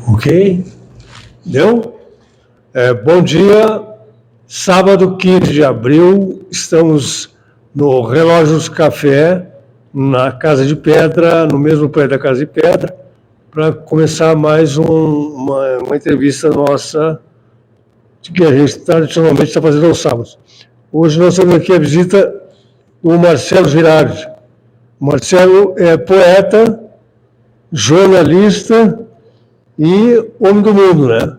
Ok? Deu? Bom dia, sábado 15 de abril, estamos no Relógios Café, na Casa de Pedra, no mesmo prédio da Casa de Pedra, para começar mais uma entrevista nossa, que a gente tradicionalmente está fazendo aos sábados. Hoje nós temos aqui a visita do Marcelo Girardi. O Marcelo é poeta, jornalista e homem do mundo, né?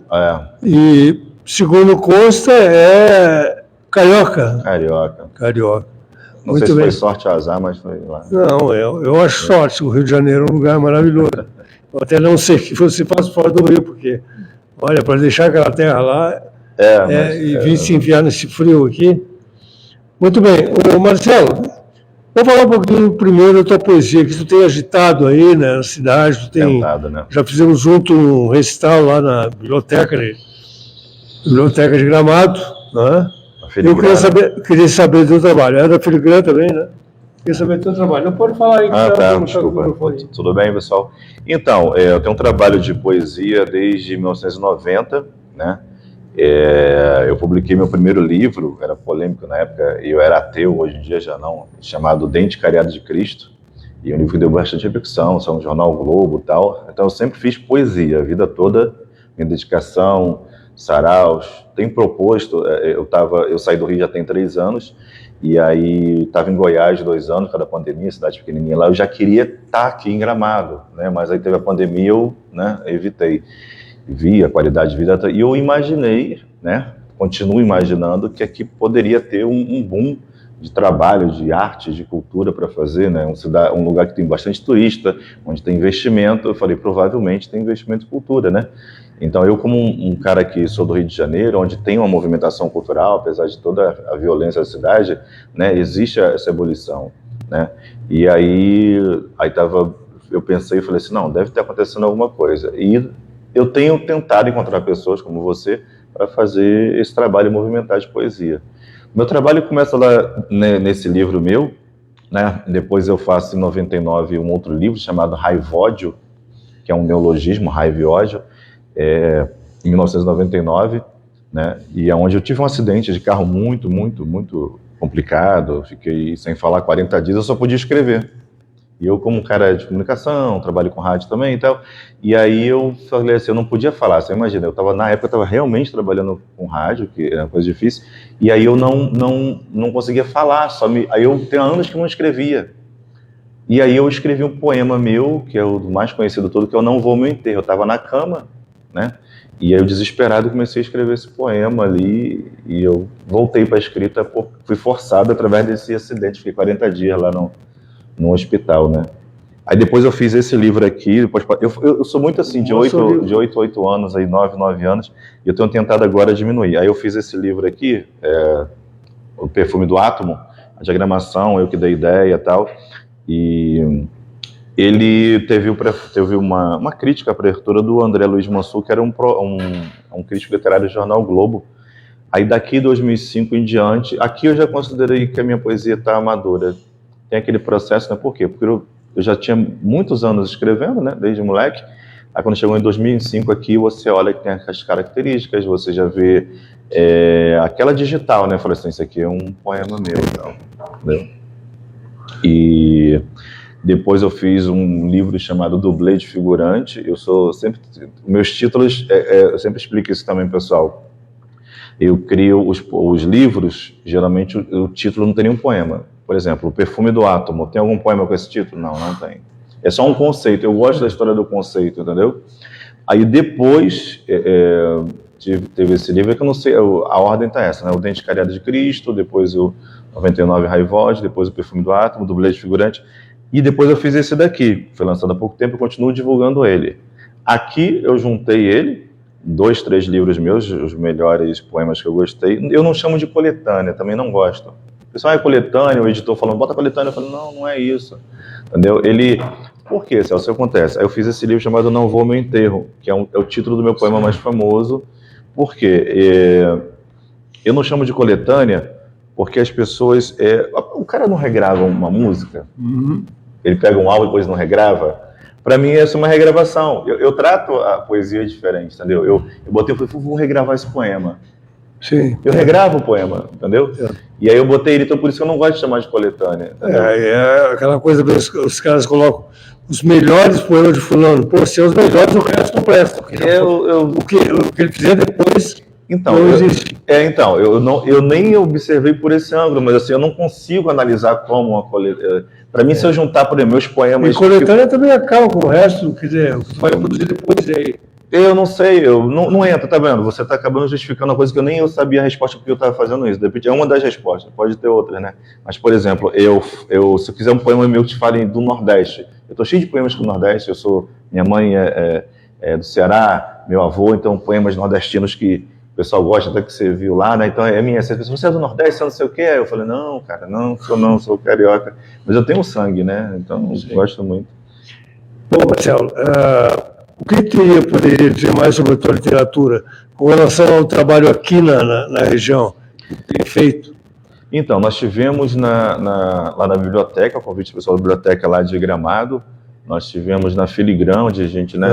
E, segundo consta, é carioca. Carioca. Não sei se foi sorte ou azar, mas foi lá. Não, eu acho sorte. O Rio de Janeiro é um lugar maravilhoso. Eu até não sei que você faz fora do Rio, porque, olha, para deixar aquela terra lá e vir se enfiar nesse frio aqui. Muito bem. Ô, Marcelo, vou falar um pouquinho primeiro da tua poesia, que tu tem agitado aí, né, na cidade. Tu tem, né? Já fizemos junto um recital lá na biblioteca de Gramado, né? Eu queria saber do teu trabalho. É da Filigrana também, né? Queria saber do teu trabalho. Não pode falar aí. Desculpa. Tudo bem, pessoal? Então, eu tenho um trabalho de poesia desde 1990, né? Eu publiquei meu primeiro livro, era polêmico na época, e eu era ateu, hoje em dia já não, chamado Dente Cariado de Cristo, e um livro que deu bastante repercussão, saiu no jornal o Globo e tal. Então eu sempre fiz poesia, a vida toda, minha dedicação, saraus, tenho proposto, eu saí do Rio já tem 3 anos, e aí estava em Goiás 2 anos, por causa da pandemia, cidade pequenininha lá, eu já queria estar aqui em Gramado, né, mas aí teve a pandemia, eu evitei. Vi a qualidade de vida, e eu imaginei, né, continuo imaginando que aqui poderia ter um boom de trabalho, de arte, de cultura para fazer, né, um lugar que tem bastante turista, onde tem investimento. Eu falei, provavelmente tem investimento em cultura, né? Então eu, como um cara que sou do Rio de Janeiro, onde tem uma movimentação cultural, apesar de toda a violência da cidade, né, existe essa ebulição, né? E aí eu pensei e falei assim, não, deve estar acontecendo alguma coisa. E eu tenho tentado encontrar pessoas como você para fazer esse trabalho movimentar de poesia. Meu trabalho começa lá nesse livro meu, né? Depois eu faço em 99 um outro livro chamado Raivódio, que é um neologismo, raiva e ódio, em 1999, né? E é onde eu tive um acidente de carro muito, muito, muito complicado. Fiquei sem falar 40 dias, eu só podia escrever. E eu, como um cara de comunicação, trabalho com rádio também e tal, e aí eu falei assim, eu não podia falar, você imagina, na época eu estava realmente trabalhando com rádio, que era uma coisa difícil, e aí eu não conseguia falar, aí eu tenho anos que não escrevia. E aí eu escrevi um poema meu, que é o mais conhecido todo, que é o Não Vou ao Meu Enterro. Eu estava na cama, né? E aí eu, desesperado, comecei a escrever esse poema ali, e eu voltei para a escrita, fui forçado através desse acidente, fiquei 40 dias lá no hospital, né? Aí depois eu fiz esse livro aqui, eu sou muito assim, de 8 a 8 anos, aí 9 anos, e eu tenho tentado agora diminuir. Aí eu fiz esse livro aqui, O Perfume do Átomo, a diagramação, eu que dei ideia e tal, e ele teve uma crítica à abertura do André Luiz Mansur, que era um crítico literário do jornal Globo. Aí daqui 2005 em diante, aqui eu já considerei que a minha poesia está madura. Tem aquele processo, né? Por quê? Porque eu já tinha muitos anos escrevendo, né? Desde moleque. Aí quando chegou em 2005 aqui, você olha que tem as características, você já vê aquela digital, né? Eu falei assim, isso aqui é um poema meu, então, entendeu? E depois eu fiz um livro chamado Dublê de Figurante. Meus títulos, eu sempre explico isso também, pessoal. Eu crio os livros, geralmente o título não tem nenhum poema. Por exemplo, O Perfume do Átomo, tem algum poema com esse título? Não tem. É só um conceito, eu gosto da história do conceito, entendeu? Aí depois teve esse livro, que eu não sei, a ordem tá essa, né? O Dente Cariado de Cristo, depois o 99 Raivódio, depois O Perfume do Átomo, Dublê de Figurante, e depois eu fiz esse daqui, foi lançado há pouco tempo, eu continuo divulgando ele. Aqui eu juntei ele, 2, 3 livros meus, os melhores poemas que eu gostei. Eu não chamo de coletânea, também não gosto. O pessoal é coletânea, o editor falando, bota coletânea, eu falo, não é isso. Entendeu? Por que, Celso? Acontece. Aí eu fiz esse livro chamado Não Vou ao Meu Enterro, que é o título do meu poema mais famoso. Por quê? Eu não chamo de coletânea porque as pessoas... o cara não regrava uma música, ele pega um álbum e depois não regrava. Para mim, essa é uma regravação. Eu trato a poesia diferente, entendeu? Eu botei, eu falei, vou regravar esse poema. Sim. Eu regravo o poema, entendeu? E aí eu botei ele, então por isso que eu não gosto de chamar de coletânea. É aquela coisa, os caras colocam os melhores poemas de fulano. Pô, se é os melhores, o resto não presta. O que ele fizer depois então, não existe. Eu nem observei por esse ângulo, mas assim, eu não consigo analisar como uma coletânea. Para mim, se eu juntar, por exemplo, meus poemas... E coletânea também acaba com o resto, quer dizer, o que vai produzir depois aí. Eu não sei, não entra, tá vendo? Você tá acabando justificando uma coisa que eu sabia a resposta porque eu estava fazendo isso. De repente é uma das respostas, pode ter outras, né? Mas, por exemplo, se eu quiser um poema meu que te fale do Nordeste, eu tô cheio de poemas do Nordeste, minha mãe é do Ceará, meu avô, então poemas nordestinos que o pessoal gosta, até que você viu lá, né? Então você é do Nordeste, você não sei o quê? Eu falei, não, cara, sou carioca. Mas eu tenho sangue, né? Então gosto muito. Bom, Marcelo, o que tu poderia dizer mais sobre a tua literatura com relação ao trabalho aqui na região que tem feito? Então, nós tivemos lá na biblioteca, o convite do pessoal da biblioteca lá de Gramado, nós tivemos na Filigrão, onde a gente, né?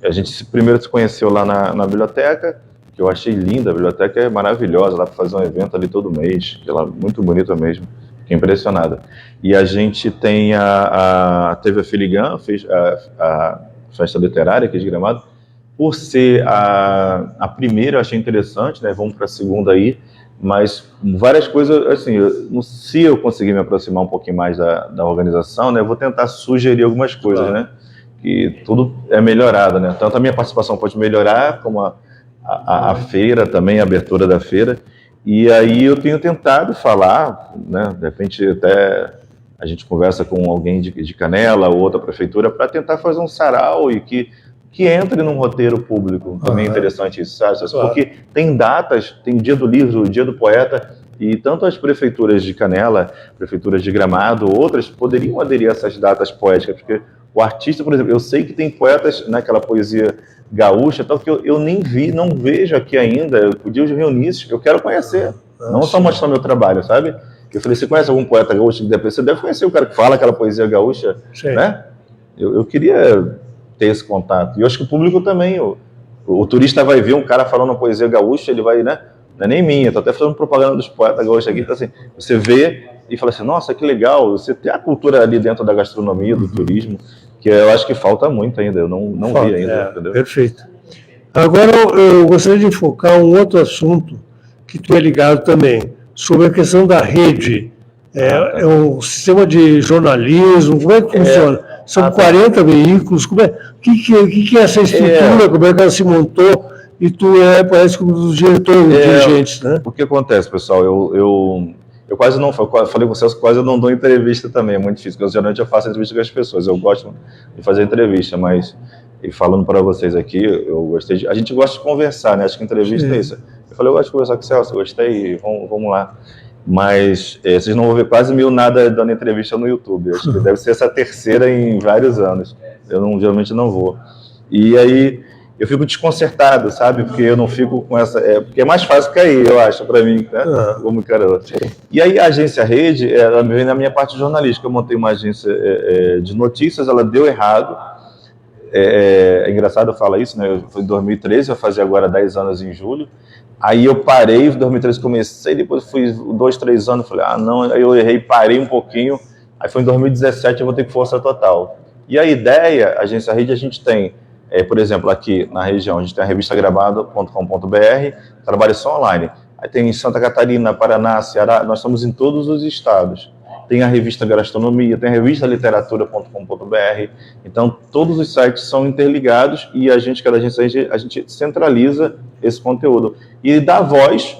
A gente primeiro se conheceu lá na biblioteca, que eu achei linda, a biblioteca é maravilhosa, dá para fazer um evento ali todo mês, que ela é muito bonita mesmo, fiquei impressionada. E a gente teve a Filigrão, fez a festa literária aqui de Gramado, por ser a primeira, eu achei interessante, né? Vamos para a segunda aí, mas várias coisas, assim, se eu conseguir me aproximar um pouquinho mais da organização, né? Eu vou tentar sugerir algumas coisas, né? Que tudo é melhorado, né? Tanto a minha participação pode melhorar, como a feira também, a abertura da feira. E aí eu tenho tentado falar, né? De repente até a gente conversa com alguém de Canela ou outra prefeitura para tentar fazer um sarau e que entre num roteiro público. Também é interessante isso, sabe? Porque tem datas, tem o dia do livro, o dia do poeta, e tanto as prefeituras de Canela, prefeituras de Gramado, outras poderiam aderir a essas datas poéticas, porque o artista, por exemplo, eu sei que tem poetas naquela poesia gaúcha, tal, que eu nem não vejo aqui ainda. Eu podia reunir, eu quero conhecer, não só mostrar meu trabalho, sabe? Eu falei, você conhece algum poeta gaúcho? Você deve conhecer o cara que fala aquela poesia gaúcha, né? Eu queria ter esse contato. E eu acho que o público também, o turista vai ver um cara falando uma poesia gaúcha, ele vai, né? Não é nem minha, tô até fazendo propaganda dos poetas gaúchos aqui, então assim, você vê e fala assim, nossa, que legal, você tem a cultura ali dentro da gastronomia, do turismo, que eu acho que falta muito ainda, eu não vi ainda, entendeu? Perfeito. Agora eu gostaria de focar um outro assunto que tu é ligado também, sobre a questão da rede. É um sistema de jornalismo, como é que funciona? São 40 veículos, o que é essa estrutura, como é que ela se montou? E tu parece que um dos dirigentes, né? O que acontece, pessoal? Eu quase não falei com o Celso, quase eu não dou entrevista também, é muito difícil, porque geralmente eu faço entrevista com as pessoas, eu gosto de fazer entrevista, mas e falando para vocês aqui, a gente gosta de conversar, né? Acho que entrevista é isso. Eu falei, eu gosto de conversar com o Celso, gostei, vamos lá. Mas vocês não vão ver quase nada dando entrevista no YouTube. Acho que deve ser essa terceira em vários anos. Eu geralmente não vou. E aí eu fico desconcertado, sabe? Porque eu não fico com essa... porque é mais fácil cair, eu acho, para mim, né? Como caramba. E aí a agência Rede, ela vem na minha parte jornalística. Eu montei uma agência de notícias, ela deu errado. É engraçado eu falar isso, né? Foi em 2013, vai fazer agora 10 anos em julho. Aí eu parei, em 2013 comecei, depois fui 2, 3 anos, falei, não, aí eu errei, parei um pouquinho, aí foi em 2017 eu vou ter que força total. E a ideia, a agência Rede, a gente tem, por exemplo, aqui na região, a gente tem a revista gravado.com.br, trabalha só online. Aí tem em Santa Catarina, Paraná, Ceará, nós estamos em todos os estados. Tem a revista Gastronomia, tem a revista literatura.com.br. Então, todos os sites são interligados e a gente, cada agência, a gente centraliza esse conteúdo. E dá voz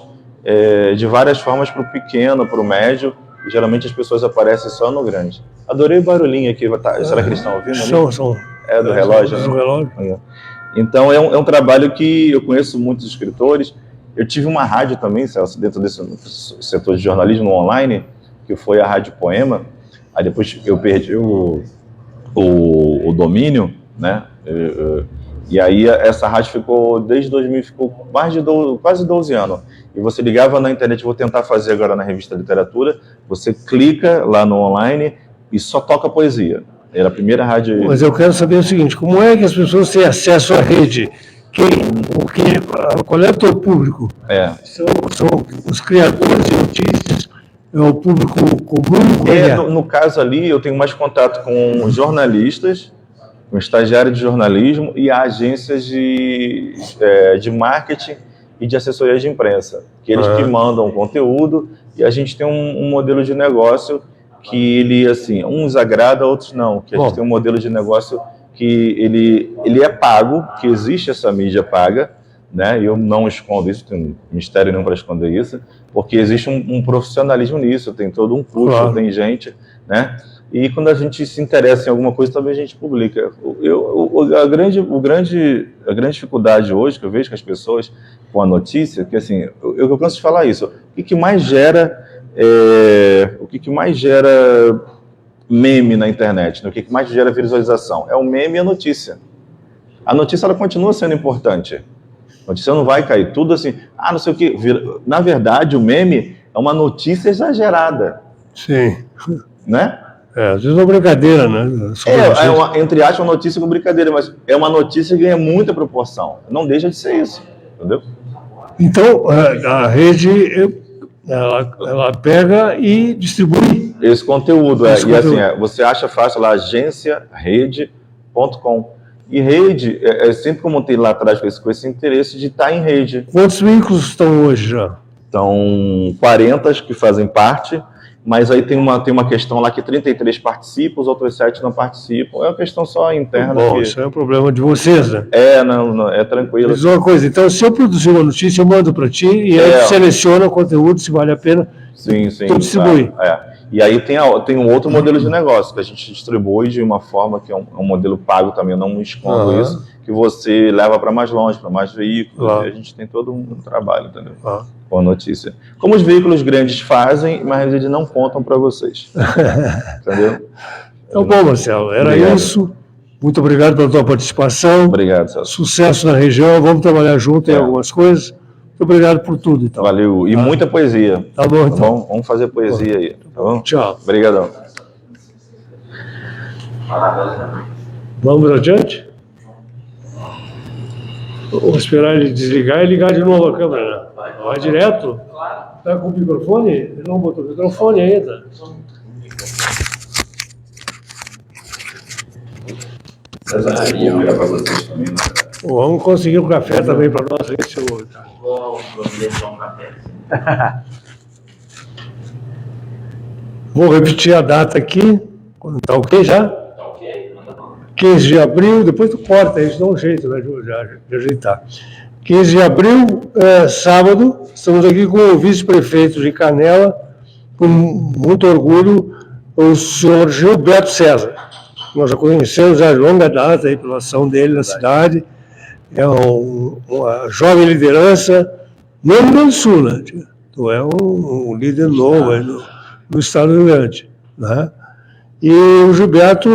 de várias formas para o pequeno, para o médio, e geralmente as pessoas aparecem só no grande. Adorei o barulhinho aqui. Será que eles estão ouvindo? São. É do relógio? Do relógio. Então, é um trabalho que eu conheço muitos escritores. Eu tive uma rádio também, Celso, dentro desse setor de jornalismo online, que foi a Rádio Poema. Aí depois eu perdi o domínio, né? E aí essa rádio ficou, desde 2000, ficou quase 12 anos. E você ligava na internet, vou tentar fazer agora na revista Literatura, você clica lá no online e só toca poesia. Era a primeira rádio... Mas eu quero saber o seguinte, como é que as pessoas têm acesso à rede? Qual é o teu público? São os criadores de notícias, é o público comum? No caso ali, eu tenho mais contato com jornalistas, com estagiários de jornalismo e agências de marketing e de assessoria de imprensa, que eles que mandam o conteúdo, e a gente tem um modelo de negócio que ele, assim, uns agrada, outros não, que a gente tem um modelo de negócio que ele é pago, que existe essa mídia paga, né? Eu não escondo isso, tem mistério nenhum para esconder isso, porque existe um profissionalismo nisso, tem todo um custo, tem gente, né? E quando a gente se interessa em alguma coisa, também a gente publica. A grande dificuldade hoje que eu vejo com as pessoas com a notícia, que assim, eu canso de falar isso, o que mais gera meme na internet, né? O que mais gera visualização? É o meme e a notícia. A notícia, ela continua sendo importante. A notícia não vai cair. Tudo assim, não sei o que. Na verdade, o meme é uma notícia exagerada. Sim. Né? Às vezes é uma brincadeira, né? Entre aspas, uma notícia com brincadeira, mas é uma notícia que ganha muita proporção. Não deixa de ser isso, entendeu? Então, a rede, ela pega e distribui esse conteúdo. E assim, você acha fácil lá, agenciarede.com. E rede, sempre como tem lá atrás com esse interesse de estar em rede. Quantos veículos estão hoje já? Estão 40 que fazem parte, mas aí tem uma questão lá que 33 participam, os outros 7 não participam. É uma questão só interna. Bom, isso é um problema de vocês, né? Não, é tranquilo. Mas uma coisa, então se eu produzir uma notícia, eu mando para ti e aí tu seleciona o conteúdo, se vale a pena, tu distribui. E aí tem um outro modelo de negócio, que a gente distribui de uma forma que é um modelo pago também, eu não escondo isso, que você leva para mais longe, para mais veículos, e a gente tem todo um trabalho, entendeu? Com a notícia. Como os veículos grandes fazem, mas eles não contam para vocês. Entendeu? Então, bom, Marcelo, era isso. Muito obrigado pela tua participação. Obrigado, Celso. Sucesso na região, vamos trabalhar junto em algumas coisas. Muito obrigado por tudo, então. Valeu. E muita poesia. Tá bom, então. Vamos fazer poesia aí. Tá bom? Tchau. Obrigadão. Vamos adiante? Vou esperar ele desligar e ligar de novo a câmera, né? Vai direto? Tá com o microfone? Ele não botou o microfone ainda. Vamos conseguir um café também para nós. Vamos deixar um café. Vou repetir a data aqui. Tá ok já? Tá ok. 15 de abril, depois tu corta, a gente dá um jeito, né, de ajeitar. 15 de abril, sábado, estamos aqui com o vice-prefeito de Canela, com muito orgulho, o senhor Gilberto César. Nós já conhecemos de longa data aí pela ação dele na cidade. É uma jovem liderança no Rio Grande do Sul, né? Tu é um líder novo aí no estado do Rio Grande, né? E o Gilberto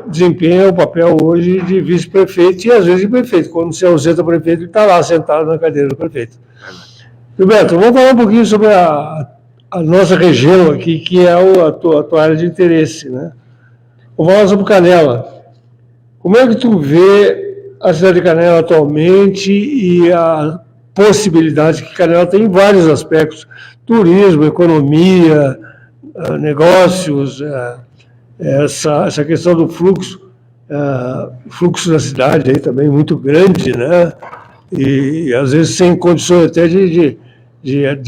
desempenha o papel hoje de vice-prefeito e às vezes de prefeito. Quando se ausenta o prefeito, ele está lá sentado na cadeira do prefeito. Gilberto, vamos falar um pouquinho sobre a nossa região aqui, que é a tua área de interesse, né? Vamos falar sobre Canela. Como é que tu vê a cidade de Canela atualmente e a possibilidade que Canela tem em vários aspectos? Turismo, economia, negócios, essa questão do fluxo da cidade aí também muito grande, né? E às vezes sem condições até de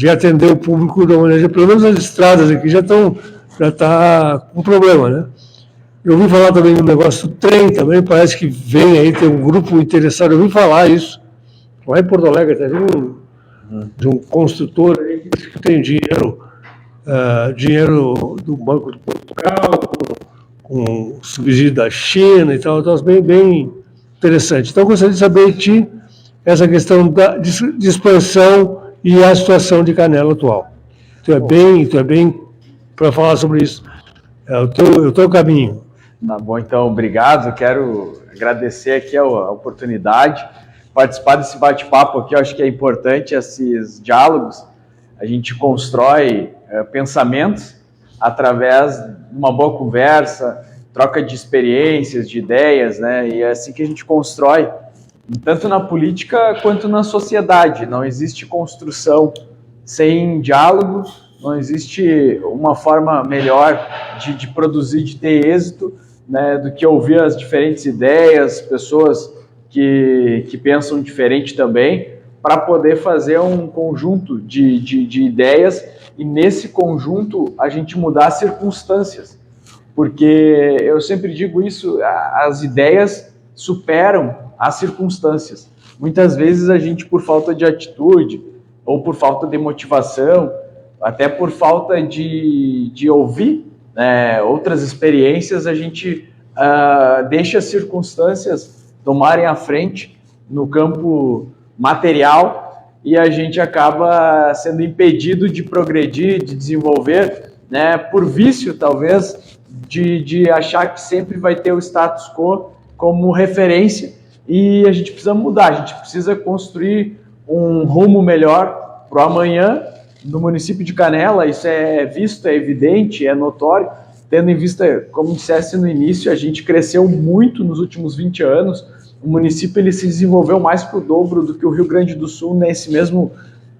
atender o público da maneira, pelo menos as estradas aqui já está com problema, né? Eu ouvi falar também do negócio do trem também, parece que vem aí, tem um grupo interessado, eu ouvi falar isso. Lá em Porto Alegre tem de um construtor aí que tem dinheiro do Banco de Portugal, com subsídio da China e tal, então bem interessante. Então, eu gostaria de saber de ti essa questão de expansão e a situação de Canela atual. Tu é bem para falar sobre isso. É o teu caminho. Tá bom, então, obrigado. Eu quero agradecer aqui a oportunidade, participar desse bate-papo aqui. Eu acho que é importante esses diálogos. A gente constrói pensamentos através de uma boa conversa, troca de experiências, de ideias, né? E é assim que a gente constrói, tanto na política quanto na sociedade. Não existe construção sem diálogo, não existe uma forma melhor de produzir, de ter êxito, né, do que ouvir as diferentes ideias, pessoas que pensam diferente também, para poder fazer um conjunto de ideias e nesse conjunto a gente mudar as circunstâncias. Porque eu sempre digo isso, as ideias superam as circunstâncias. Muitas vezes a gente, por falta de atitude, ou por falta de motivação, até por falta de ouvir, né, outras experiências, a gente deixa as circunstâncias tomarem a frente no campo material e a gente acaba sendo impedido de progredir, de desenvolver, né, por vício, talvez, de achar que sempre vai ter o status quo como referência e a gente precisa mudar, a gente precisa construir um rumo melhor para o amanhã no município de Canela. Isso é visto, é evidente, é notório, tendo em vista, como dissesse no início, a gente cresceu muito nos últimos 20 anos, o município ele se desenvolveu mais que o dobro do que o Rio Grande do Sul nesse mesmo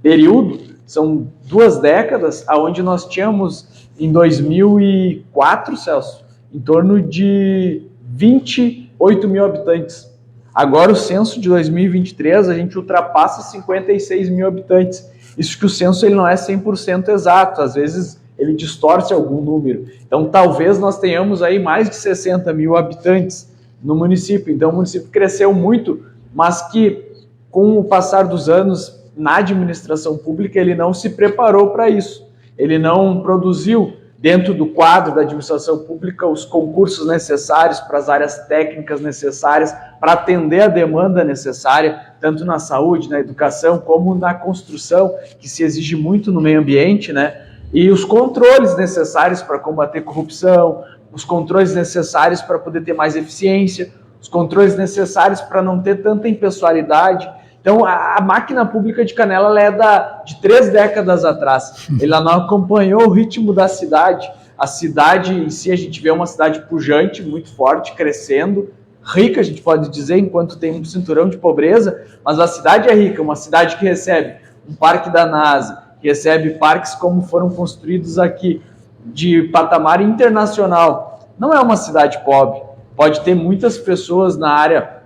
período. São 2 décadas, onde nós tínhamos, em 2004, Celso, em torno de 28 mil habitantes. Agora, o censo de 2023, a gente ultrapassa 56 mil habitantes. Isso que o censo ele não é 100% exato, às vezes ele distorce algum número. Então, talvez nós tenhamos aí mais de 60 mil habitantes no município. Então, o município cresceu muito, mas que, com o passar dos anos, na administração pública, ele não se preparou para isso. Ele não produziu, dentro do quadro da administração pública, os concursos necessários para as áreas técnicas necessárias para atender a demanda necessária, tanto na saúde, na educação, como na construção, que se exige muito no meio ambiente, né? E os controles necessários para combater corrupção, os controles necessários para poder ter mais eficiência, os controles necessários para não ter tanta impessoalidade. Então, a máquina pública de Canela ela é de 3 décadas atrás. Ela não acompanhou o ritmo da cidade. A cidade em si, a gente vê uma cidade pujante, muito forte, crescendo, rica, a gente pode dizer, enquanto tem um cinturão de pobreza, mas a cidade é rica, uma cidade que recebe um parque da NASA, que recebe parques como foram construídos aqui, de patamar internacional. Não é uma cidade pobre. Pode ter muitas pessoas na área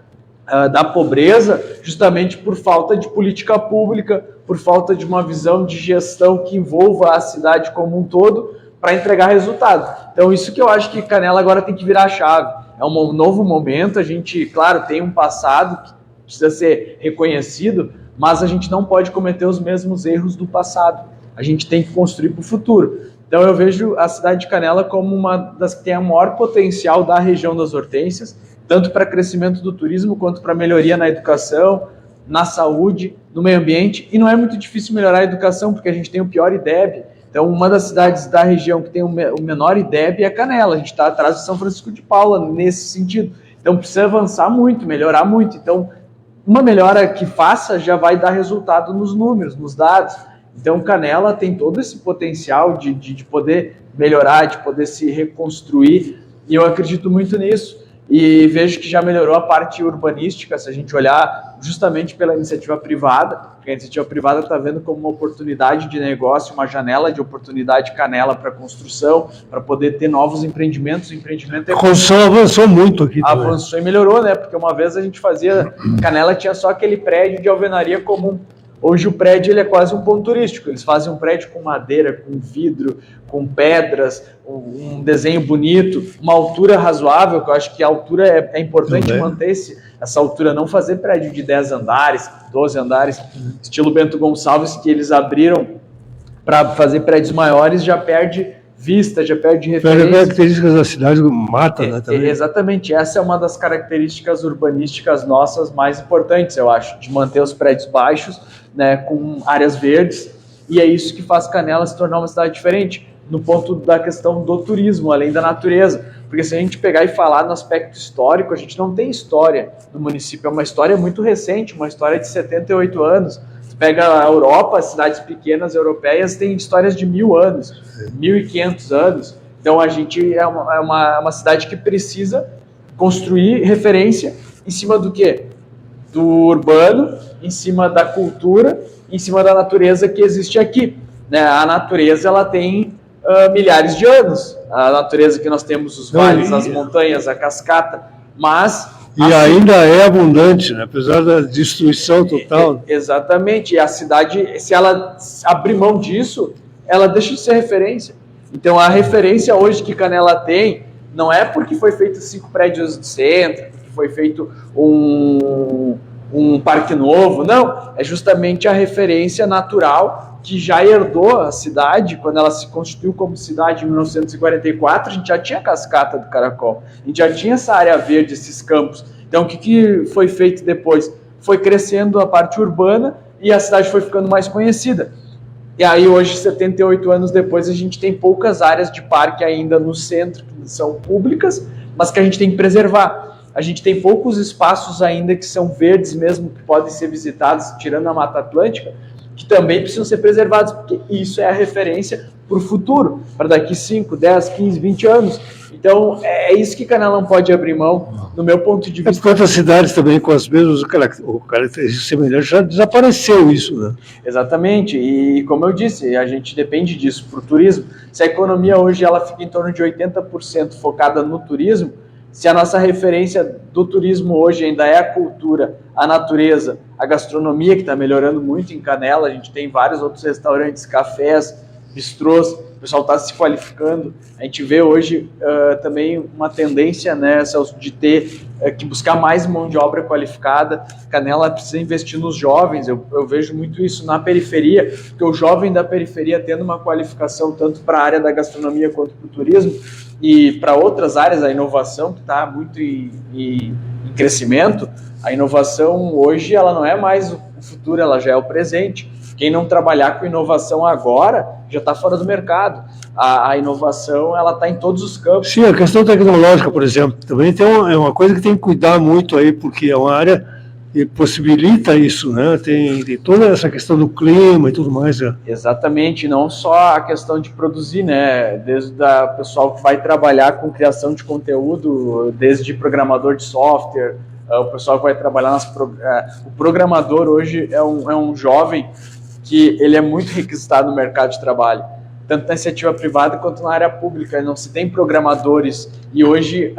da pobreza, justamente por falta de política pública, por falta de uma visão de gestão que envolva a cidade como um todo para entregar resultado. Então, isso que eu acho que Canela agora tem que virar a chave. É um novo momento, a gente, claro, tem um passado que precisa ser reconhecido, mas a gente não pode cometer os mesmos erros do passado. A gente tem que construir para o futuro. Então, eu vejo a cidade de Canela como uma das que tem o maior potencial da região das Hortênsias, tanto para crescimento do turismo, quanto para melhoria na educação, na saúde, no meio ambiente. E não é muito difícil melhorar a educação, porque a gente tem o pior IDEB. Então, uma das cidades da região que tem o menor IDEB é Canela. A gente está atrás de São Francisco de Paula, nesse sentido. Então, precisa avançar muito, melhorar muito. Então, uma melhora que faça já vai dar resultado nos números, nos dados. Então, Canela tem todo esse potencial de poder melhorar, de poder se reconstruir. E eu acredito muito nisso. E vejo que já melhorou a parte urbanística, se a gente olhar justamente pela iniciativa privada, porque a iniciativa privada está vendo como uma oportunidade de negócio, uma janela de oportunidade Canela para construção, para poder ter novos empreendimentos. O empreendimento A construção avançou muito aqui também. Avançou e melhorou, né? Porque uma vez a gente fazia... Canela tinha só aquele prédio de alvenaria comum. Hoje o prédio ele é quase um ponto turístico. Eles fazem um prédio com madeira, com vidro, com pedras, um desenho bonito, uma altura razoável, que eu acho que a altura é importante manter essa altura, não fazer prédio de 10 andares, 12 andares, estilo Bento Gonçalves, que eles abriram para fazer prédios maiores, já perde vista, já perde referência. As características da cidade mata, né? Também. Exatamente, essa é uma das características urbanísticas nossas mais importantes, eu acho, de manter os prédios baixos, né, com áreas verdes, e é isso que faz Canela se tornar uma cidade diferente, no ponto da questão do turismo, além da natureza, porque se a gente pegar e falar no aspecto histórico, a gente não tem história no município, é uma história muito recente, uma história de 78 anos, você pega a Europa, as cidades pequenas europeias têm histórias de 1000 anos, 1500 anos, Então a gente é uma cidade que precisa construir referência em cima do quê? Do urbano, em cima da cultura, em cima da natureza que existe aqui. Né? A natureza ela tem milhares de anos. A natureza que nós temos, os vales, as montanhas, a cascata, mas... E ainda é abundante, né? Apesar da destruição total. Exatamente. E a cidade, se ela abrir mão disso, ela deixa de ser referência. Então, a referência hoje que Canela tem não é porque foi feito 5 prédios do centro, porque foi feito um parque novo, não. É justamente a referência natural que já herdou a cidade. Quando ela se constituiu como cidade em 1944, a gente já tinha a cascata do Caracol, a gente já tinha essa área verde, esses campos. Então, o que foi feito depois? Foi crescendo a parte urbana e a cidade foi ficando mais conhecida. E aí, hoje, 78 anos depois, a gente tem poucas áreas de parque ainda no centro, que são públicas, mas que a gente tem que preservar. A gente tem poucos espaços ainda que são verdes mesmo, que podem ser visitados, tirando a Mata Atlântica, que também precisam ser preservados, porque isso é a referência para o futuro, para daqui 5, 10, 15, 20 anos. Então, é isso que Canela não pode abrir mão, no meu ponto de vista. Quantas cidades também com as mesmas características semelhantes já desapareceu isso, né? Exatamente, e como eu disse, a gente depende disso para o turismo. Se a economia hoje ela fica em torno de 80% focada no turismo, se a nossa referência do turismo hoje ainda é a cultura, a natureza, a gastronomia, que está melhorando muito em Canela, a gente tem vários outros restaurantes, cafés, bistrôs, o pessoal está se qualificando. A gente vê hoje também uma tendência, né, Celso, de ter que buscar mais mão de obra qualificada. Canela precisa investir nos jovens, eu vejo muito isso na periferia, porque o jovem da periferia tendo uma qualificação tanto para a área da gastronomia quanto para o turismo, e para outras áreas, a inovação, que está muito em crescimento. A inovação hoje ela não é mais o futuro, ela já é o presente. Quem não trabalhar com inovação agora já está fora do mercado. A inovação ela está em todos os campos. Sim, a questão tecnológica, por exemplo, também é uma coisa que tem que cuidar muito aí, porque é uma área que possibilita isso, né? Tem toda essa questão do clima e tudo mais. Né? Exatamente, não só a questão de produzir, né? Desde o pessoal que vai trabalhar com criação de conteúdo, desde programador de software, o pessoal que vai trabalhar o programador hoje é um jovem que ele é muito requisitado no mercado de trabalho, tanto na iniciativa privada quanto na área pública. Não se tem programadores, e hoje,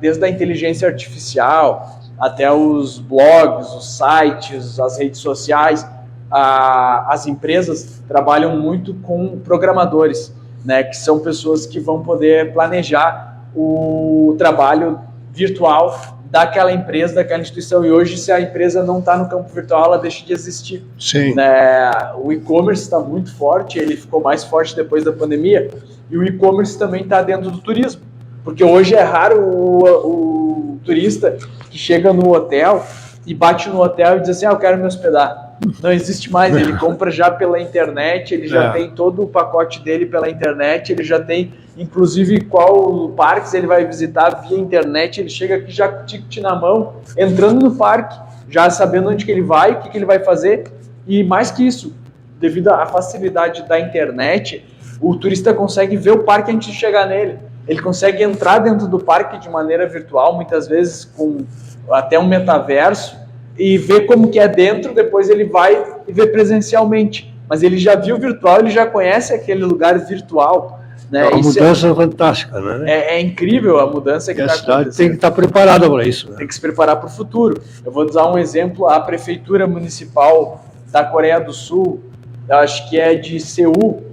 desde a inteligência artificial até os blogs, os sites, as redes sociais, as empresas trabalham muito com programadores, né, que são pessoas que vão poder planejar o trabalho virtual daquela empresa, daquela instituição. E hoje, se a empresa não está no campo virtual, ela deixa de existir. Sim. Né? O e-commerce está muito forte, ele ficou mais forte depois da pandemia, e o e-commerce também está dentro do turismo, porque hoje é raro o turista que chega no hotel e bate no hotel e diz assim, eu quero me hospedar. Não existe mais, ele compra já pela internet, ele já tem todo o pacote dele pela internet, ele já tem, inclusive, qual parques ele vai visitar via internet, ele chega aqui já com o ticket na mão, entrando no parque, já sabendo onde que ele vai, o que ele vai fazer, e mais que isso, devido à facilidade da internet, o turista consegue ver o parque antes de chegar nele, ele consegue entrar dentro do parque de maneira virtual, muitas vezes com até um metaverso, e ver como que é dentro, depois ele vai e vê presencialmente. Mas ele já viu virtual, ele já conhece aquele lugar virtual. Né? É uma mudança fantástica, né? É incrível a mudança que está acontecendo. A cidade tem que estar preparada para isso. Né? Tem que se preparar para o futuro. Eu vou dar um exemplo, a Prefeitura Municipal da Coreia do Sul, acho que é de Seul,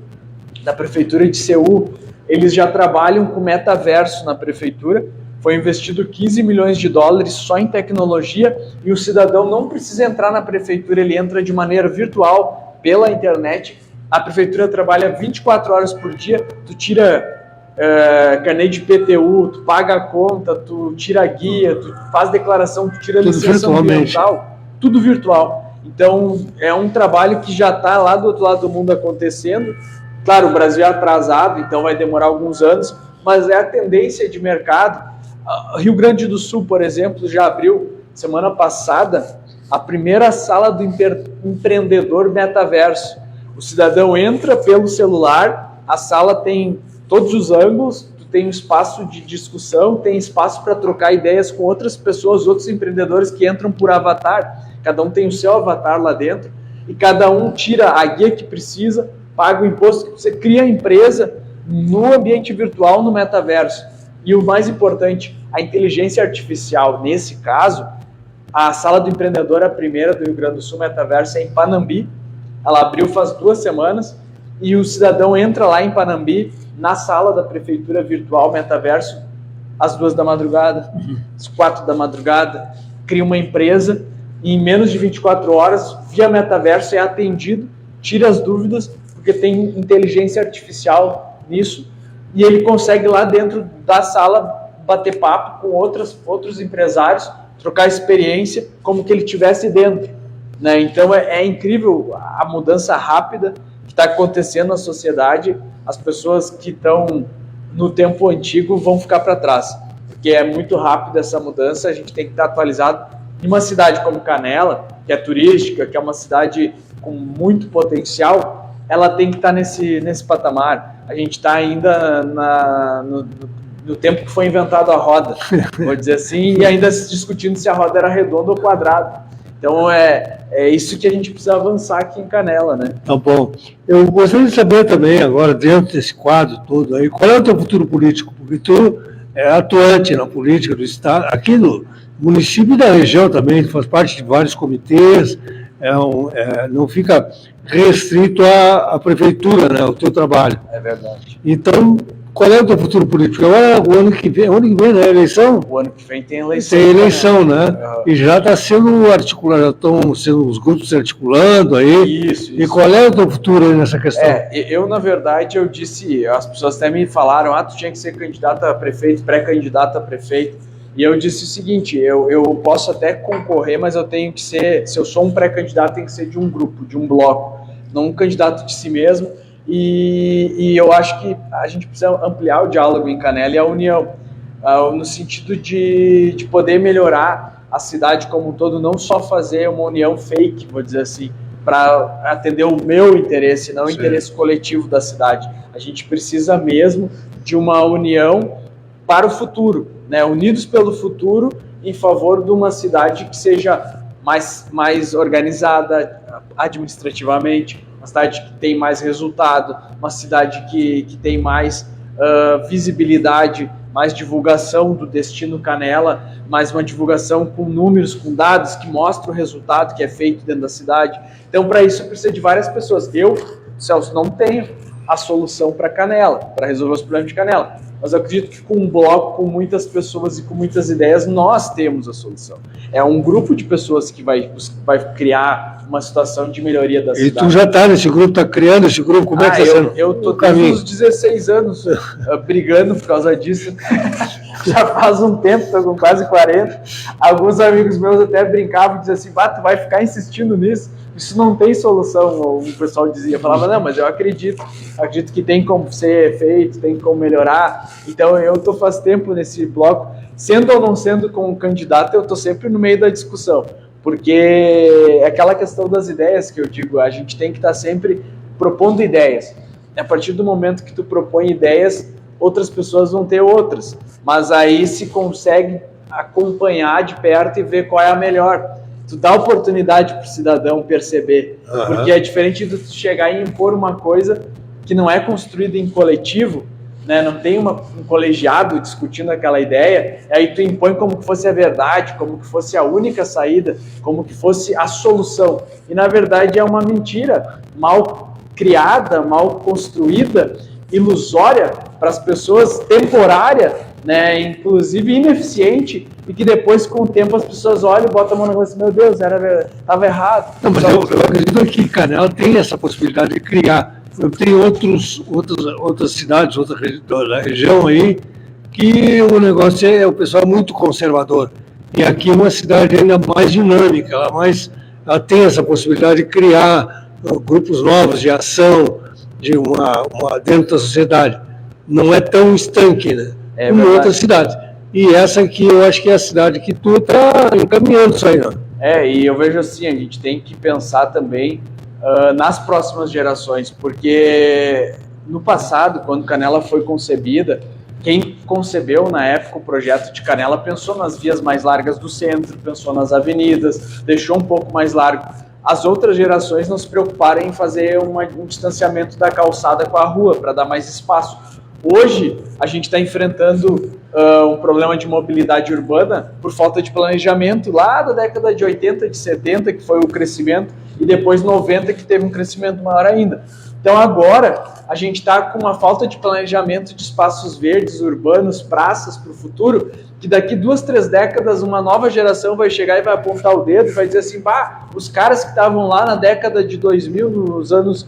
da Prefeitura de Seul, eles já trabalham com metaverso na Prefeitura. Foi investido 15 milhões de dólares só em tecnologia, e o cidadão não precisa entrar na prefeitura, ele entra de maneira virtual, pela internet. A prefeitura trabalha 24 horas por dia, tu tira carnê de PTU, tu paga a conta, tu tira a guia, tu faz declaração, tu tira a licença ambiental, tudo virtual. Então, é um trabalho que já está lá do outro lado do mundo acontecendo. Claro, o Brasil é atrasado, então vai demorar alguns anos, mas é a tendência de mercado. Rio Grande do Sul, por exemplo, já abriu, semana passada, a primeira sala do empreendedor metaverso. O cidadão entra pelo celular, a sala tem todos os ângulos, tu tem um espaço de discussão, tem espaço para trocar ideias com outras pessoas, outros empreendedores que entram por avatar, cada um tem o seu avatar lá dentro, e cada um tira a guia que precisa, paga o imposto, você cria a empresa no ambiente virtual, no metaverso. E o mais importante, a inteligência artificial, nesse caso, a Sala do Empreendedor, a primeira do Rio Grande do Sul, metaverso, é em Panambi. Ela abriu faz 2 semanas e o cidadão entra lá em Panambi, na sala da prefeitura virtual metaverso, às 2 da madrugada, às 4 da madrugada, cria uma empresa e em menos de 24 horas, via metaverso, é atendido, tira as dúvidas, porque tem inteligência artificial nisso, e ele consegue lá dentro da sala bater papo com outros empresários, trocar experiência como que ele estivesse dentro, né? Então é incrível a mudança rápida que está acontecendo na sociedade. As pessoas que estão no tempo antigo vão ficar para trás, porque é muito rápida essa mudança. A gente tem que estar atualizado. Em uma cidade como Canela, que é turística, que é uma cidade com muito potencial, ela tem que estar nesse patamar. A gente está ainda no tempo que foi inventada a roda, vou dizer assim, e ainda se discutindo se a roda era redonda ou quadrada. Então é isso que a gente precisa avançar aqui em Canela, né? Tá bom. Eu gostaria de saber também, agora, dentro desse quadro todo aí, qual é o teu futuro político? Porque tu é atuante na política do Estado, aqui no município e da região também, tu faz parte de vários comitês, não fica restrito à prefeitura, né, o teu trabalho. É verdade. Então, qual é o teu futuro político? Agora, o ano que vem, né, a eleição? O ano que vem tem eleição. Tem eleição, né? E já está sendo articulado, já estão sendo os grupos se articulando aí. Isso. E qual é o teu futuro aí nessa questão? Eu, na verdade, eu disse, as pessoas até me falaram, tu tinha que ser candidato a prefeito, pré-candidato a prefeito. E eu disse o seguinte, eu posso até concorrer, mas eu tenho que ser, se eu sou um pré-candidato, tem que ser de um grupo, de um bloco, não um candidato de si mesmo. E eu acho que a gente precisa ampliar o diálogo em Canela e a união, no sentido de poder melhorar a cidade como um todo, não só fazer uma união fake, vou dizer assim, para atender o meu interesse, não o interesse coletivo da cidade. A gente precisa mesmo de uma união para o futuro, né? Unidos pelo futuro, em favor de uma cidade que seja mais organizada administrativamente, uma cidade que tem mais resultado, uma cidade que tem mais visibilidade, mais divulgação do Destino Canela, mais uma divulgação com números, com dados que mostram o resultado que é feito dentro da cidade. Então, para isso, precisa de várias pessoas. Eu, Celso, não tenho a solução para Canela, para resolver os problemas de Canela. Mas eu acredito que com um bloco, com muitas pessoas e com muitas ideias, nós temos a solução. É um grupo de pessoas que vai criar uma situação de melhoria da cidade. E tu já está nesse grupo, está criando esse grupo, como é que está sendo? Eu estou desde os 16 anos brigando por causa disso. Já faz um tempo, estou com quase 40. Alguns amigos meus até brincavam e diziam assim, tu vai ficar insistindo nisso? Isso não tem solução, o pessoal dizia. Eu falava, não, mas eu acredito que tem como ser feito, tem como melhorar. Então eu estou faz tempo nesse bloco, sendo ou não sendo como candidato, eu estou sempre no meio da discussão, porque é aquela questão das ideias que eu digo, a gente tem que estar sempre propondo ideias. A partir do momento que tu propõe ideias, outras pessoas vão ter outras, mas aí se consegue acompanhar de perto e ver qual é a melhor. Tu dá oportunidade para o cidadão perceber, porque é diferente de tu chegar e impor uma coisa que não é construída em coletivo, né? Não tem um colegiado discutindo aquela ideia, aí tu impõe como que fosse a verdade, como que fosse a única saída, como que fosse a solução. E na verdade é uma mentira mal criada, mal construída, ilusória para as pessoas, temporária, né, inclusive ineficiente, e que depois, com o tempo, as pessoas olham e botam a mão na cabeça, meu Deus, estava errado. Não, mas eu acredito que Canela tem essa possibilidade de criar. Tem outras cidades, da região aí, que o negócio o pessoal é muito conservador. E aqui é uma cidade ainda mais dinâmica, ela tem essa possibilidade de criar grupos novos de ação, dentro da sociedade. Não é tão estanque, né? Como outras cidades. E essa aqui eu acho que é a cidade que tu está encaminhando isso aí, né? E eu vejo assim, a gente tem que pensar também nas próximas gerações, porque no passado, quando Canela foi concebida, quem concebeu na época o projeto de Canela pensou nas vias mais largas do centro, pensou nas avenidas, deixou um pouco mais largo. As outras gerações não se preocuparam em fazer um distanciamento da calçada com a rua, para dar mais espaço. Hoje, a gente está enfrentando um problema de mobilidade urbana por falta de planejamento lá da década de 80, de 70, que foi o crescimento, e depois 90, que teve um crescimento maior ainda. Então agora, a gente está com uma falta de planejamento de espaços verdes, urbanos, praças para o futuro, que daqui 2, 3 décadas uma nova geração vai chegar e vai apontar o dedo e vai dizer assim, os caras que estavam lá na década de 2000, nos anos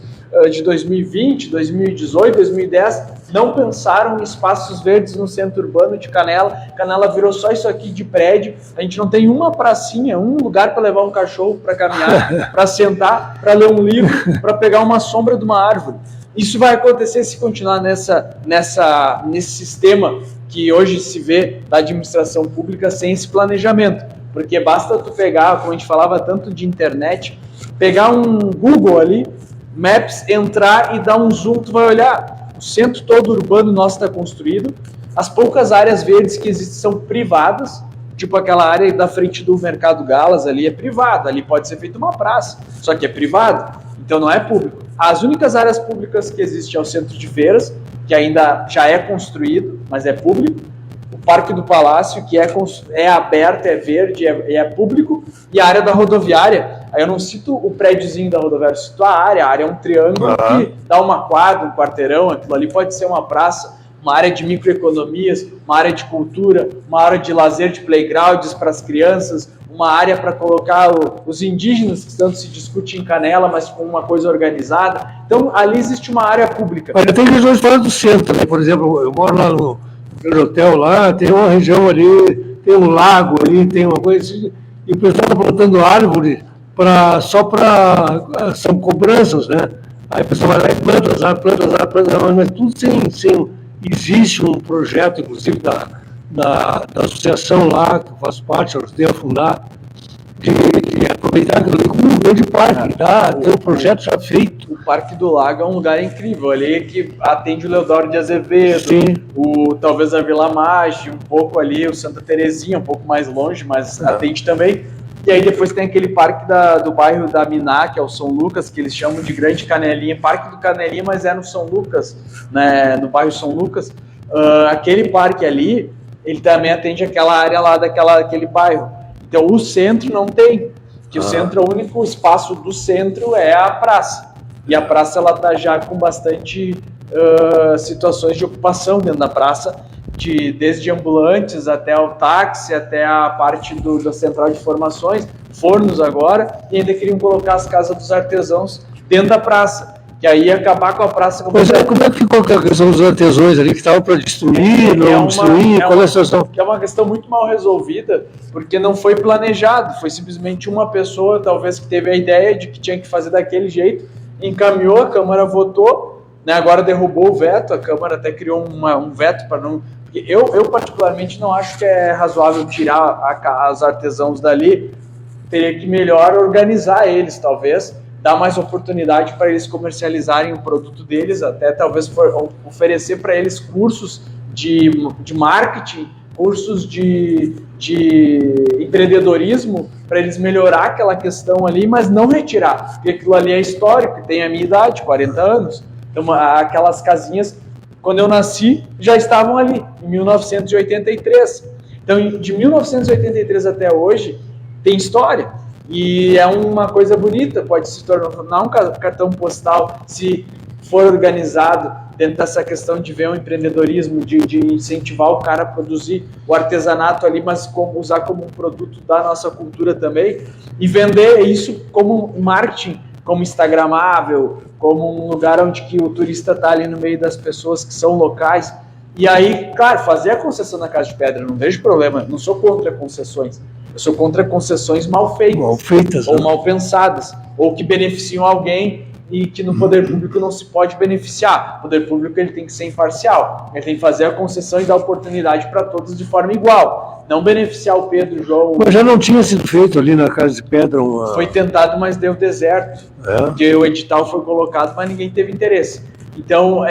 de 2020, 2018, 2010, não pensaram em espaços verdes no centro urbano de Canela. Canela virou só isso aqui de prédio, a gente não tem uma pracinha, um lugar para levar um cachorro para caminhar, para sentar, para ler um livro, para pegar uma sombra de uma árvore. Isso vai acontecer se continuar nesse sistema que hoje se vê da administração pública sem esse planejamento. Porque basta tu pegar, como a gente falava tanto de internet, pegar um Google ali, Maps, entrar e dar um zoom, tu vai olhar, o centro todo urbano nosso está construído, as poucas áreas verdes que existem são privadas, tipo aquela área da frente do Mercado Galas ali é privada, ali pode ser feita uma praça, só que é privada, então não é público. As únicas áreas públicas que existem é o centro de feiras, que ainda já é construído, mas é público, o Parque do Palácio, que é aberto, é verde, é público, e a área da rodoviária. Aí eu não cito o prédiozinho da rodoviária, eu cito a área é um triângulo que dá uma quadra, um quarteirão, aquilo ali pode ser uma praça, uma área de microeconomias, uma área de cultura, uma área de lazer, de playgrounds para as crianças, uma área para colocar os indígenas, que tanto se discute em Canela, mas com uma coisa organizada. Então, ali existe uma área pública. Olha, tem regiões fora do centro, né? Por exemplo, eu moro lá no grande hotel, lá tem uma região ali, tem um lago ali, tem uma coisa assim, e o pessoal está plantando árvore são cobranças, né? Aí o pessoal vai lá e planta, mas tudo sem existe um projeto, inclusive, da associação lá, que eu faço parte, eu ajudei a fundar, de aproveitar aquilo ali como um grande parque, tem um projeto já feito. O Parque do Lago é um lugar incrível, ali que atende o Leodoro de Azevedo, talvez a Vila Maggi, um pouco ali, o Santa Terezinha, um pouco mais longe, mas atende também. E aí depois tem aquele parque do bairro da Miná, que é o São Lucas, que eles chamam de Grande Canelinha, Parque do Canelinha, mas é no São Lucas, né, no bairro São Lucas. Aquele parque ali, ele também atende aquela área lá daquele bairro. Então o centro não tem, que o centro, o único espaço do centro é a praça. E a praça ela está já com bastante situações de ocupação dentro da praça, desde ambulantes até o táxi, até a parte da central de informações, fornos agora, e ainda queriam colocar as casas dos artesãos dentro da praça, que aí ia acabar com a praça. Como é que ficou a questão dos artesãos ali, que estavam para destruir, não destruir? Qual é a situação? É uma questão muito mal resolvida, porque não foi planejado, foi simplesmente uma pessoa, talvez, que teve a ideia de que tinha que fazer daquele jeito, encaminhou, a Câmara votou, né, agora derrubou o veto, a Câmara até criou um veto para não... Eu particularmente não acho que é razoável tirar os artesãos dali, teria que melhor organizar eles, talvez, dar mais oportunidade para eles comercializarem o produto deles, até talvez oferecer para eles cursos de marketing, cursos de empreendedorismo, para eles melhorar aquela questão ali, mas não retirar, porque aquilo ali é histórico, tem a minha idade, 40 anos, então aquelas casinhas, quando eu nasci, já estavam ali, em 1983. Então, de 1983 até hoje, tem história. E é uma coisa bonita, pode se tornar um cartão postal se for organizado dentro dessa questão de ver um empreendedorismo, de incentivar o cara a produzir o artesanato ali, mas usar como um produto da nossa cultura também, e vender isso como marketing, como instagramável, como um lugar onde que o turista está ali no meio das pessoas que são locais. E aí, claro, fazer a concessão na Casa de Pedra, não vejo problema, não sou contra concessões, eu sou contra concessões mal feitas ou mal pensadas, ou que beneficiam alguém e que no poder público não se pode beneficiar. O poder público ele tem que ser imparcial, ele tem que fazer a concessão e dar oportunidade para todos de forma igual, não beneficiar o Pedro, o João... Mas já não tinha sido feito ali na Casa de Pedra Foi tentado, mas deu deserto, porque o edital foi colocado, mas ninguém teve interesse. Então,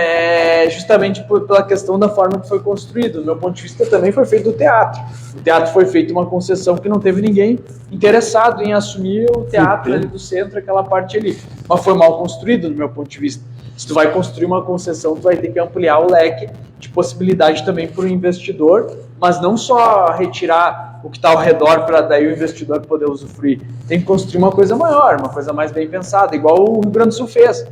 justamente pela questão da forma que foi construído. Do meu ponto de vista, também foi feito o teatro. O teatro foi feito uma concessão que não teve ninguém interessado em assumir o teatro ali do centro, aquela parte ali. Mas foi mal construído, do meu ponto de vista. Se tu vai construir uma concessão, tu vai ter que ampliar o leque de possibilidade também para o investidor, mas não só retirar o que está ao redor para daí o investidor poder usufruir. Tem que construir uma coisa maior, uma coisa mais bem pensada, igual o Rio Grande do Sul fez.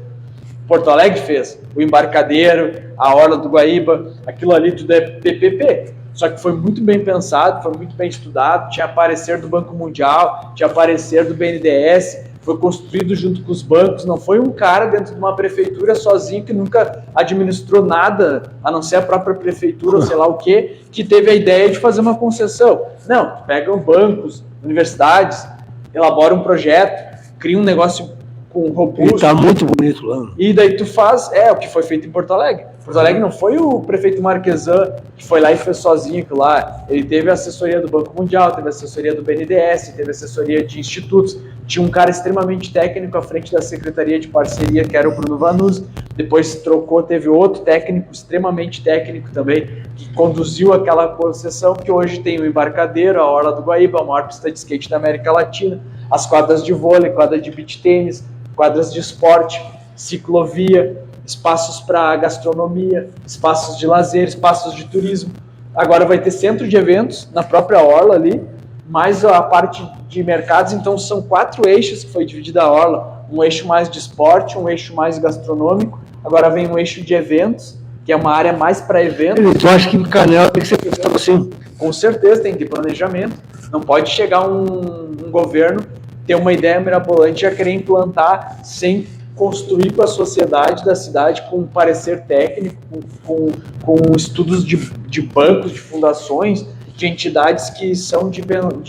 Porto Alegre fez, o Embarcadero, a Orla do Guaíba, aquilo ali tudo é PPP. Só que foi muito bem pensado, foi muito bem estudado, tinha parecer do Banco Mundial, tinha parecer do BNDES, foi construído junto com os bancos, não foi um cara dentro de uma prefeitura sozinho que nunca administrou nada, a não ser a própria prefeitura ou sei lá o quê, que teve a ideia de fazer uma concessão. Não, pegam bancos, universidades, elabora um projeto, cria um negócio com robusto. E tá muito bonito lá. E daí tu faz, o que foi feito em Porto Alegre. Porto Alegre não foi o prefeito Marquesan que foi lá e fez sozinho aquilo lá. Ele teve a assessoria do Banco Mundial, teve a assessoria do BNDES, teve a assessoria de institutos. Tinha um cara extremamente técnico à frente da Secretaria de Parceria, que era o Bruno Vanuzzi. Depois se trocou, teve outro técnico, extremamente técnico também, que conduziu aquela concessão, que hoje tem o Embarcadero, a Orla do Guaíba, a maior pista de skate da América Latina, as quadras de vôlei, quadra de beach tênis, quadras de esporte, ciclovia, espaços para gastronomia, espaços de lazer, espaços de turismo. Agora vai ter centro de eventos na própria Orla ali, mais a parte de mercados. Então são 4 eixos que foi dividida a Orla. Um eixo mais de esporte, um eixo mais gastronômico. Agora vem um eixo de eventos, que é uma área mais para eventos. Tu acha que Canela tem que ser pensado assim? Com certeza tem que ter planejamento. Não pode chegar um governo, ter uma ideia mirabolante e já querer implantar sem construir com a sociedade da cidade, com um parecer técnico, com estudos de bancos, de fundações, de entidades que são de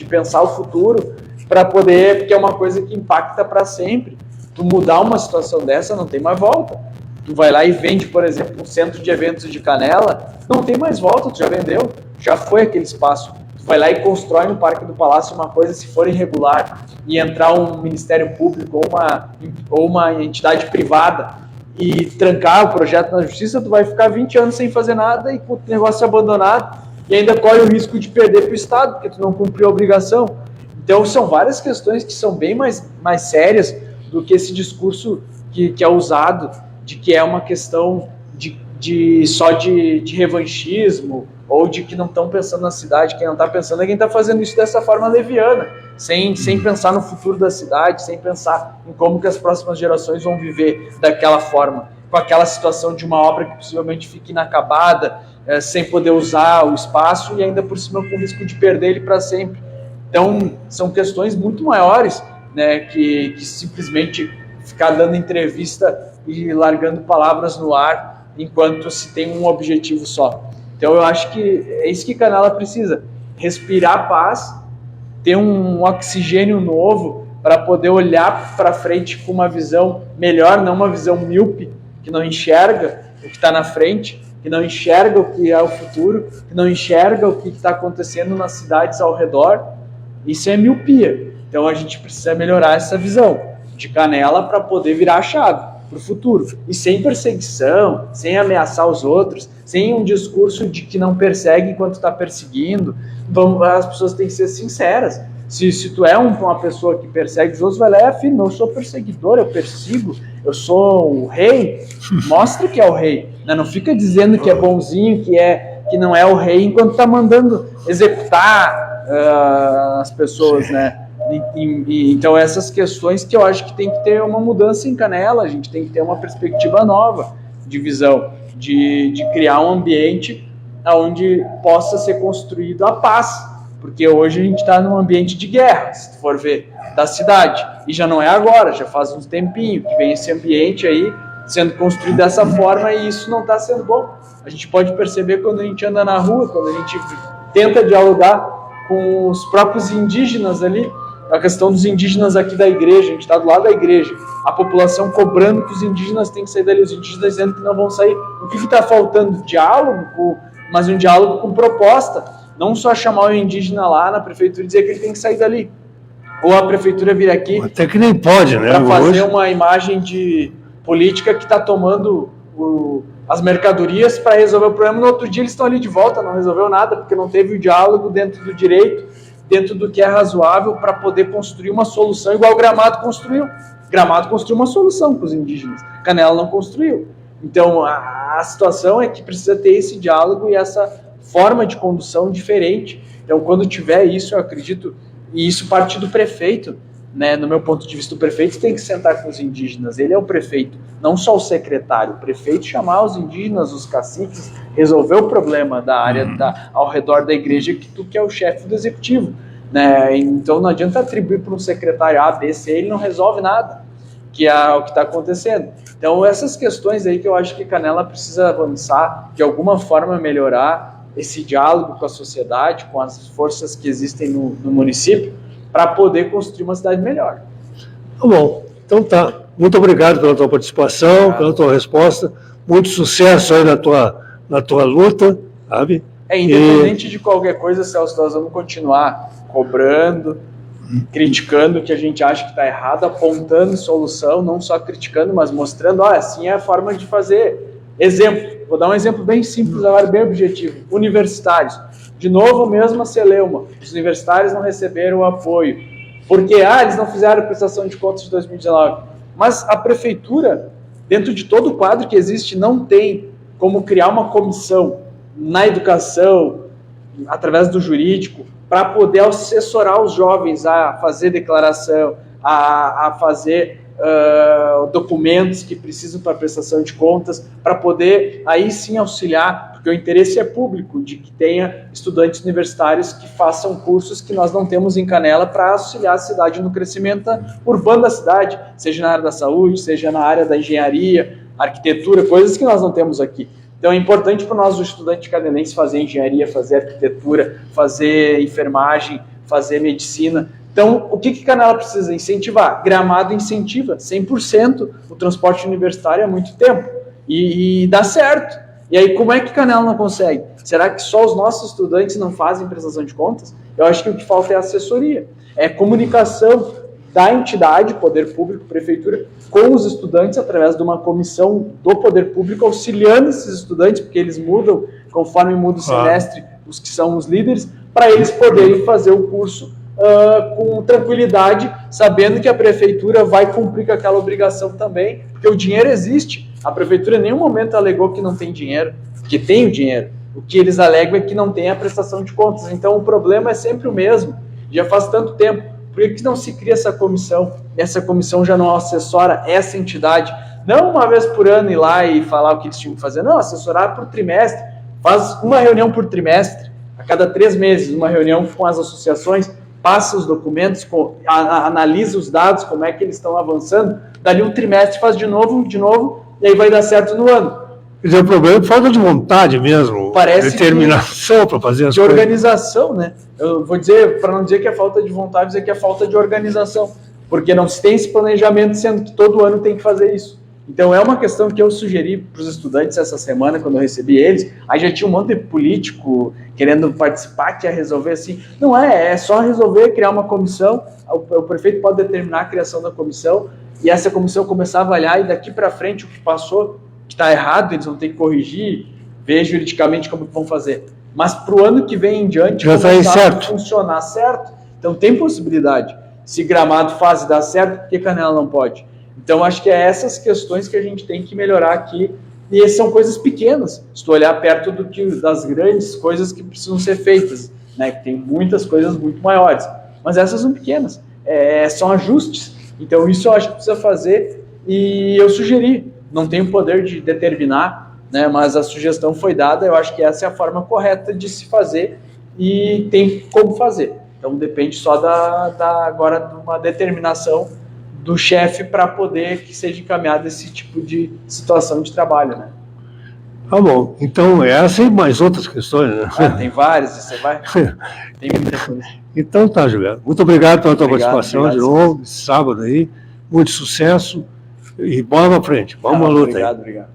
pensar o futuro, para poder, porque é uma coisa que impacta para sempre. Tu mudar uma situação dessa, não tem mais volta. Tu vai lá e vende, por exemplo, um centro de eventos de Canela, não tem mais volta, tu já vendeu, já foi aquele espaço. Tu vai lá e constrói no Parque do Palácio uma coisa, se for irregular, e entrar um Ministério Público ou uma entidade privada e trancar o projeto na justiça, tu vai ficar 20 anos sem fazer nada e com o negócio abandonado, e ainda corre o risco de perder para o Estado, porque tu não cumpriu a obrigação. Então são várias questões que são bem mais sérias do que esse discurso que é usado, de que é uma questão só de revanchismo, ou de que não estão pensando na cidade. Quem não está pensando é quem está fazendo isso dessa forma leviana, sem pensar no futuro da cidade, sem pensar em como que as próximas gerações vão viver daquela forma, com aquela situação de uma obra que possivelmente fique inacabada, sem poder usar o espaço e ainda por cima com o risco de perder ele para sempre. Então, são questões muito maiores, né, que simplesmente ficar dando entrevista e largando palavras no ar enquanto se tem um objetivo só. Então eu acho que é isso que Canela precisa, respirar paz, ter um oxigênio novo para poder olhar para frente com uma visão melhor, não uma visão míope, que não enxerga o que está na frente, que não enxerga o que é o futuro, que não enxerga o que está acontecendo nas cidades ao redor. Isso é miopia. Então a gente precisa melhorar essa visão de Canela para poder virar a chave para o futuro. E sem perseguição, sem ameaçar os outros, sem um discurso de que não persegue enquanto está perseguindo. As pessoas têm que ser sinceras. Se tu é uma pessoa que persegue os outros, vai lá e afirma: eu sou perseguidor, eu persigo, eu sou o rei. Mostra que é o rei. Não fica dizendo que é bonzinho, que não é o rei, enquanto está mandando executar as pessoas, né? Então essas questões que eu acho que tem que ter uma mudança em Canela, a gente tem que ter uma perspectiva nova de visão, de criar um ambiente onde possa ser construído a paz, porque hoje a gente está num ambiente de guerra, se tu for ver, da cidade, e já não é agora, já faz uns tempinho que vem esse ambiente aí sendo construído dessa forma, e isso não está sendo bom. A gente pode perceber quando a gente anda na rua, quando a gente tenta dialogar com os próprios indígenas ali, a questão dos indígenas aqui da igreja, a gente está do lado da igreja, a população cobrando que os indígenas têm que sair dali, os indígenas dizendo que não vão sair. O que está faltando? Diálogo, mas um diálogo com proposta, não só chamar o indígena lá na prefeitura e dizer que ele tem que sair dali, ou a prefeitura vir aqui até que nem pode, né? Para fazer uma imagem de política que está tomando as mercadorias para resolver o problema, no outro dia eles estão ali de volta, não resolveu nada, porque não teve o diálogo dentro do direito, dentro do que é razoável para poder construir uma solução igual o Gramado construiu. Gramado construiu uma solução para os indígenas, Canela não construiu. Então, a situação é que precisa ter esse diálogo e essa forma de condução diferente. Então, quando tiver isso, eu acredito, e isso parte do prefeito, né? No meu ponto de vista, o prefeito tem que sentar com os indígenas, ele é o prefeito, não só o secretário. O prefeito chamar os indígenas, os caciques, resolver o problema da área ao redor da igreja, que tu que é o chefe do executivo, né? Então, não adianta atribuir para um secretário A, B, C, ele não resolve nada, que é o que está acontecendo. Então, essas questões aí que eu acho que Canela precisa avançar, de alguma forma melhorar esse diálogo com a sociedade, com as forças que existem no município, para poder construir uma cidade melhor. Tá bom, então tá. Muito obrigado pela tua participação, pela tua resposta. Muito sucesso aí na tua luta, sabe? Independente de qualquer coisa, Celso, nós vamos continuar cobrando, criticando o que a gente acha que está errado, apontando solução, não só criticando, mas mostrando, assim é a forma de fazer. Exemplo, vou dar um exemplo bem simples, agora bem objetivo. Universitários. De novo, a mesma celeuma. Os universitários não receberam o apoio. Porque, eles não fizeram a prestação de contas de 2019. Mas a prefeitura, dentro de todo o quadro que existe, não tem como criar uma comissão na educação, através do jurídico, para poder assessorar os jovens a fazer declaração, a fazer documentos que precisam para prestação de contas, para poder aí sim auxiliar, porque o interesse é público, de que tenha estudantes universitários que façam cursos que nós não temos em Canela para auxiliar a cidade no crescimento urbano da cidade, seja na área da saúde, seja na área da engenharia, arquitetura, coisas que nós não temos aqui. Então é importante para nós, o estudante canelense, fazer engenharia, fazer arquitetura, fazer enfermagem, fazer medicina. Então, o que Canela precisa? Incentivar. Gramado incentiva 100% o transporte universitário há muito tempo. E dá certo. E aí, como é que Canela não consegue? Será que só os nossos estudantes não fazem prestação de contas? Eu acho que o que falta é assessoria. É comunicação da entidade, poder público, prefeitura, com os estudantes, através de uma comissão do poder público, auxiliando esses estudantes, porque eles mudam, conforme muda o semestre, os que são os líderes, para eles poderem fazer o curso com tranquilidade, sabendo que a prefeitura vai cumprir com aquela obrigação também, porque o dinheiro existe. A prefeitura em nenhum momento alegou que não tem dinheiro, porque tem o dinheiro. O que eles alegam é que não tem a prestação de contas. Então o problema é sempre o mesmo, já faz tanto tempo. Por que não se cria essa comissão? Essa comissão já não assessora essa entidade, não uma vez por ano ir lá e falar o que eles tinham que fazer, não, assessorar por trimestre, faz uma reunião por trimestre, a cada 3 meses, uma reunião com as associações, passa os documentos, analisa os dados, como é que eles estão avançando, dali um trimestre faz de novo, e aí vai dar certo no ano. Quer dizer, o problema é falta de vontade mesmo, parece determinação para fazer as de coisas. Organização, né? Eu vou dizer, para não dizer que é falta de vontade, dizer que é falta de organização, porque não se tem esse planejamento, sendo que todo ano tem que fazer isso. Então é uma questão que eu sugeri para os estudantes essa semana, quando eu recebi eles. Aí já tinha um monte de político querendo participar, que ia resolver assim. Não é só resolver, criar uma comissão, o prefeito pode determinar a criação da comissão, e essa comissão começar a avaliar, e daqui para frente o que passou, que está errado, eles vão ter que corrigir, ver juridicamente como vão fazer. Mas para o ano que vem em diante, já começar a funcionar certo, então tem possibilidade. Se Gramado faz e dá certo, por que Canela não pode? Então, acho que é essas questões que a gente tem que melhorar aqui, e são coisas pequenas, se tu olhar perto das grandes coisas que precisam ser feitas, né? Que tem muitas coisas muito maiores, mas essas são pequenas, são ajustes. Então, isso eu acho que precisa fazer, e eu sugeri, não tenho poder de determinar, né? Mas a sugestão foi dada, eu acho que essa é a forma correta de se fazer, e tem como fazer. Então, depende só agora de uma determinação do chefe para poder que seja encaminhado esse tipo de situação de trabalho, né? Tá bom. Então, essa e mais outras questões, né? Tem várias, você vai... Tem muita coisa. Então tá, Gilberto. Muito obrigado pela tua participação de novo, sábado aí. Muito sucesso e bola pra frente. Vamos à luta aí. Obrigado.